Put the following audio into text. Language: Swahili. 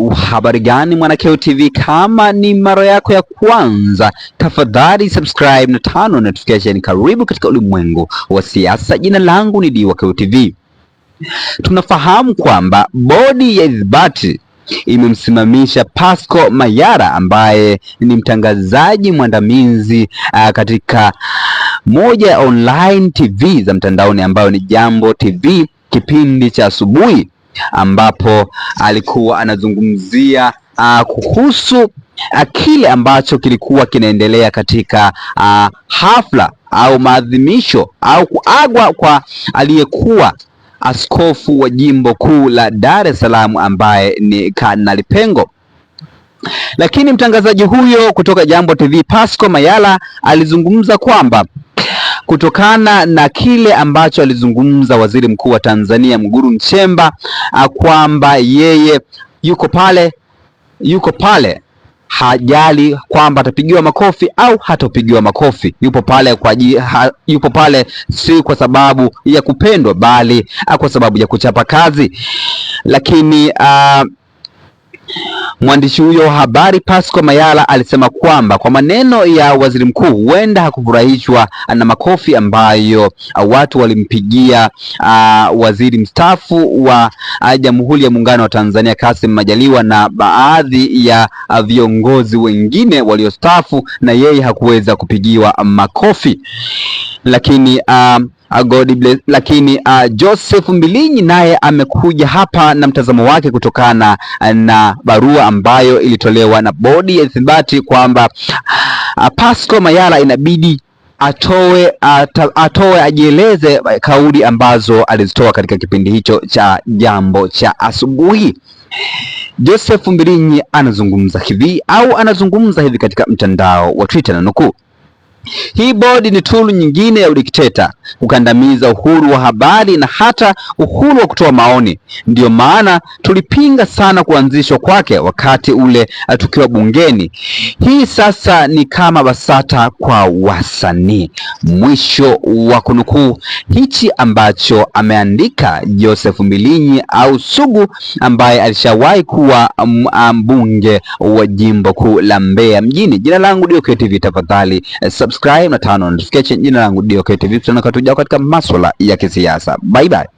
Habari gani mwana Keo TV, kama ni mara yako ya kwanza tafadhali subscribe na tano notification. Karibu katika ulimwengu wa siasa. Jina langu ni Diwa Keo TV. Tunafahamu kwamba bodi ya ithibati imemsimamisha Pasco Mayala ambaye ni mtangazaji mwandamizi katika moja ya online TV za mtandaoni ambayo ni Jambo TV, kipindi cha asubuhi, ambapo alikuwa anazungumzia kuhusu kile ambacho kilikuwa kinaendelea katika hafla au maadhimisho au kuagwa kwa aliyekuwa askofu wa jimbo kuu la Dar es Salaam ambaye ni Kardinali Pengo. Lakini mtangazaji huyo kutoka Jambo TV, Pasco Mayala, alizungumza kwamba kutokana na kile ambacho alizungumza Waziri Mkuu wa Tanzania Mwigulu Nchemba, kwamba yeye yuko pale hajali kwamba atapigiwa makofi au hatopigiwa makofi. Yupo pale si kwa sababu ya kupendwa, bali kwa sababu ya kuchapa kazi. Lakini mwandishi huyo wa habari Pasco Mayala alisema kwamba kwa maneno ya waziri mkuu huenda hakufurahishwa na makofi ambayo watu walimpigia waziri mstaafu wa Jamhuri ya Muungano wa Tanzania Kassim Majaliwa na baadhi ya viongozi wengine waliostaafu, na yeye hakuweza kupigiwa makofi. Lakini God bless. Lakini Joseph Mbilinyi naye amekuja hapa na mtazamo wake kutokana na barua ambayo ilitolewa na bodi ya ithibati kwamba Pasco Mayala inabidi ajieleze kauli ambazo alizitoa katika kipindi hicho cha Jambo cha asubuhi. Joseph Mbilinyi anazungumza hivi katika mtandao wa Twitter, na nukuu: hii bodi ni tool nyingine ya udikteta kukandamiza uhuru wa habari na hata uhuru wa kutoa maoni. Ndiyo maana tulipinga sana kuanzishwa kwake wakati ule tukiwa bungeni. Hii sasa ni kama BASATA kwa wasanii. Mwisho wa kunukuu hichi ambacho ameandika Joseph Mbilinyi au Sugu, ambaye alishawahi kuwa mbunge wa jimbo kuu la Mbeya mjini. Jina langu Diwa Keo TV, tafadhali subscribe na turn on notification. Jina langu Diwa Keo TV, tunakatuja katika masuala ya kisiasa. Bye bye.